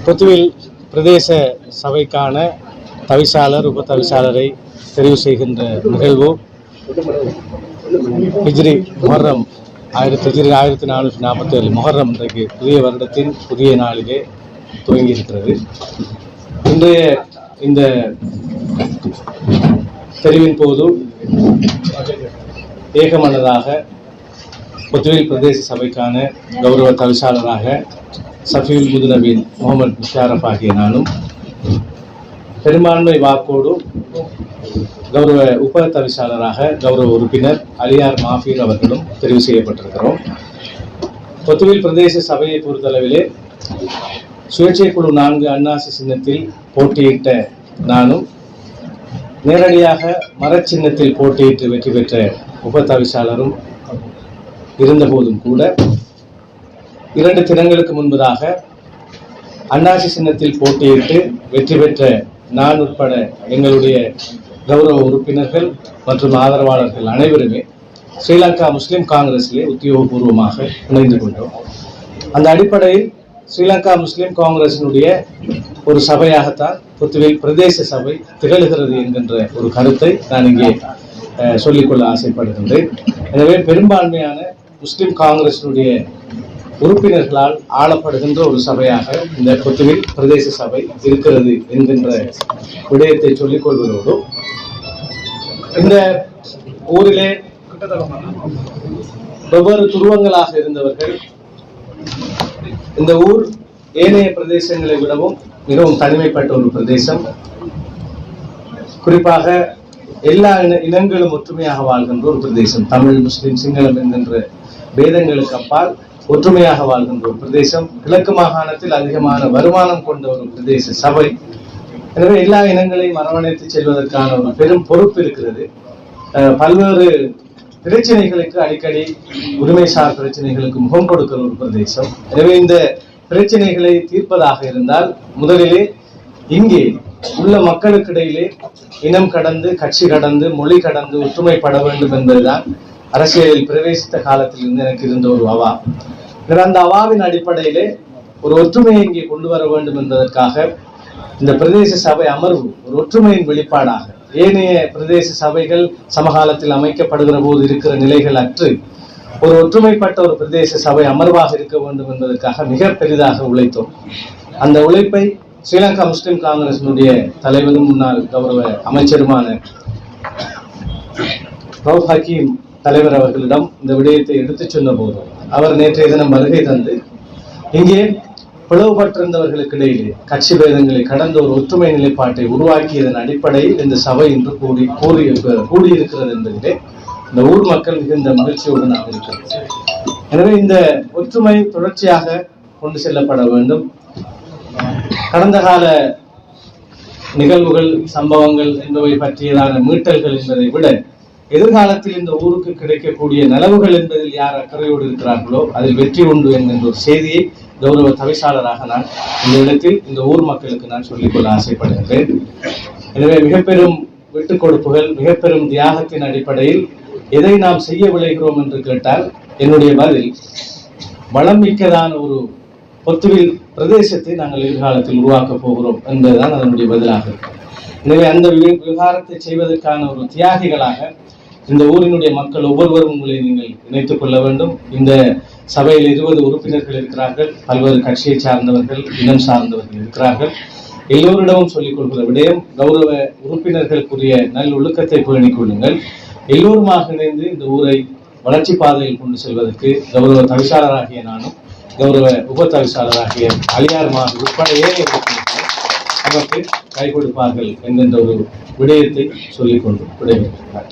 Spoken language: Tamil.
பொத்துவில் பிரதேச சபைக்கான தவிசாளர் உப தவிசாளரை தெரிவு செய்கின்ற நிகழ்வு ஹிஜ்ரி முஹர்ரம் 1447 முஹர்ரம் இன்றைக்கு புதிய வருடத்தின் புதிய நாளிலே துவங்கியிருக்கிறது. இன்றைய இந்த தெரிவின் போது ஏகமனதாக பொத்துவில் பிரதேச சபைக்கான கௌரவ தவிசாளராக சஃபியுல் முதுநபீன் முகமது முஷாரப் ஆகிய நானும், பெரும்பான்மை வாக்கோடு கௌரவ உப தவிசாளராக கௌரவ உறுப்பினர் அலியார் மாஃபீர் அவர்களும் தெரிவு செய்யப்பட்டிருக்கிறோம். பொத்துவில் பிரதேச சபையை பொறுத்தளவிலே சுயேட்சை குழு 4 அன்னாசி சின்னத்தில் போட்டியிட்ட நானும், நேரடியாக மரச்சின்னத்தில் போட்டியிட்டு வெற்றி பெற்ற உப தவிசாளரும் இருந்தபோதும் கூட 2 தினங்களுக்கு முன்பதாக அன்னாசி சின்னத்தில் போட்டியிட்டு வெற்றி பெற்ற நான் உட்பட எங்களுடைய கௌரவ உறுப்பினர்கள் மற்றும் ஆதரவாளர்கள் அனைவருமே ஸ்ரீலங்கா முஸ்லிம் காங்கிரஸிலே உத்தியோகபூர்வமாக இணைந்து கொண்டோம். அந்த அடிப்படையில் ஸ்ரீலங்கா முஸ்லிம் காங்கிரசினுடைய ஒரு சபையாகத்தான் பொத்துவில் பிரதேச சபை திகழ்கிறது என்கின்ற ஒரு கருத்தை நான் இங்கே சொல்லிக்கொள்ள ஆசைப்படுகின்றேன். எனவே பெரும்பான்மையான முஸ்லிம் காங்கிரசினுடைய உறுப்பினர்களால் ஆளப்படுகின்ற ஒரு சபையாக இந்த பொத்துவில் பிரதேச சபை இருக்கிறது என்கின்ற விடயத்தை சொல்லிக் கொள்வதோடு, இந்த ஊரிலே வெவ்வேறு துருவங்களாக இருந்தவர்கள் இந்த ஊர் ஏனைய பிரதேசங்களை விடவும் மிகவும் தனிமைப்பட்ட ஒரு பிரதேசம். குறிப்பாக எல்லா இனங்களும் ஒற்றுமையாக வாழ்கின்ற ஒரு பிரதேசம். தமிழ், முஸ்லிம், சிங்களம் என்கின்ற பேதங்களுக்கு அப்பால் ஒற்றுமையாக வாழ்கின்ற ஒரு பிரதேசம். கிழக்கு மாகாணத்தில் அதிகமான வருமானம் கொண்ட ஒரு பிரதேச சபை. எனவே எல்லா இனங்களையும் அரவணைத்து செல்வதற்கான ஒரு பெரும் பொறுப்பு இருக்கிறது. பல்வேறு பிரச்சனைகளுக்கு அடிக்கடி உரிமைசார் பிரச்சனைகளுக்கு முகம் கொடுக்கிற ஒரு பிரதேசம். எனவே இந்த பிரச்சனைகளை தீர்ப்பதாக இருந்தால் முதலிலே இங்கே உள்ள மக்களுக்கிடையிலே இனம் கடந்து, கட்சி கடந்து, மொழி கடந்து ஒற்றுமைப்பட வேண்டும் என்பதுதான் அரசியலில் பிரவேசித்த காலத்தில் இருந்து எனக்கு இருந்த ஒரு அவா. அந்த அவாவின் அடிப்படையிலே ஒரு ஒற்றுமையை இங்கே கொண்டு வர வேண்டும் என்பதற்காக இந்த பிரதேச சபை அமர்வு ஒரு ஒற்றுமையின் வெளிப்பாடாக, ஏனைய பிரதேச சபைகள் சமகாலத்தில் அமைக்கப்படுகிற போது இருக்கிற நிலைகள் அற்று ஒரு ஒற்றுமைப்பட்ட ஒரு பிரதேச சபை அமர்வாக இருக்க வேண்டும் என்பதற்காக மிக பெரிதாக உழைத்தோம். அந்த உழைப்பை ஸ்ரீலங்கா முஸ்லிம் காங்கிரசினுடைய தலைவரும் முன்னாள் கௌரவ அமைச்சருமான ரவுப் ஹக்கீம் தலைவர் அவர்களிடம் இந்த விடயத்தை எடுத்துச் சொன்ன போது அவர் நேற்றைய தினம் வருகை தந்து இங்கே பிளவுபட்டிருந்தவர்களுக்கு இடையிலே கட்சி பேதங்களை கடந்த ஒரு ஒற்றுமை நிலைப்பாட்டை உருவாக்கியதன் அடிப்படையில் இந்த சபை இன்று கூடியிருக்கிறது என்பதிலே இந்த ஊர் மக்கள் மிகுந்த மகிழ்ச்சியோடு நாம் இருக்கிறோம். எனவே இந்த ஒற்றுமை தொடர்ச்சியாக கொண்டு செல்லப்பட வேண்டும். கடந்த கால நிகழ்வுகள், சம்பவங்கள் என்பவை பற்றியதான மீட்டல்கள் என்பதை விட எதிர்காலத்தில் இந்த ஊருக்கு கிடைக்கக்கூடிய நலவுகள் என்பதில் யார் அக்கறையோடு இருக்கிறார்களோ அதில் வெற்றி உண்டு என்கின்ற ஒரு செய்தியை கௌரவ தவிசாளராக நான் இந்த இடத்தில் இந்த ஊர் மக்களுக்கு நான் சொல்லிக்கொள்ள ஆசைப்படுகின்றேன். எனவே மிக பெரும் விட்டுக் கொடுப்புகள், மிக பெரும் தியாகத்தின் அடிப்படையில் எதை நாம் செய்ய விளைகிறோம் என்று கேட்டால் என்னுடைய பதில் வளம் மிக்கதான ஒரு பொத்துவில் பிரதேசத்தை நாங்கள் எதிர்காலத்தில் உருவாக்கப் போகிறோம் என்பதுதான் அதனுடைய பதிலாக இருக்கும். எனவே அந்த விவகாரத்தை செய்வதற்கான ஒரு தியாகிகளாக இந்த ஊரினுடைய மக்கள் ஒவ்வொருவரும் உங்களை நீங்கள் இணைத்துக் கொள்ள வேண்டும். இந்த சபையில் 20 உறுப்பினர்கள் இருக்கிறார்கள். பல்வேறு கட்சியை சார்ந்தவர்கள், இனம் சார்ந்தவர்கள் இருக்கிறார்கள். எல்லோரிடமும் சொல்லிக் கொள்கிற விடயம், கௌரவ உறுப்பினர்களுக்குரிய நல்லொழுக்கத்தை பேணிக் கொள்ளுங்கள். எல்லோருமாக இணைந்து இந்த ஊரை வளர்ச்சி பாதையில் கொண்டு செல்வதற்கு கௌரவ தவிசாளராகிய நானும், கௌரவ உப தவிசாளராகிய அலியார் மாஃபீர் உட்பட ஏனைய நமக்கு கை கொடுப்பார்கள் என்கின்ற ஒரு விடயத்தை சொல்லிக்கொண்டு விடைபெறுகிறார்.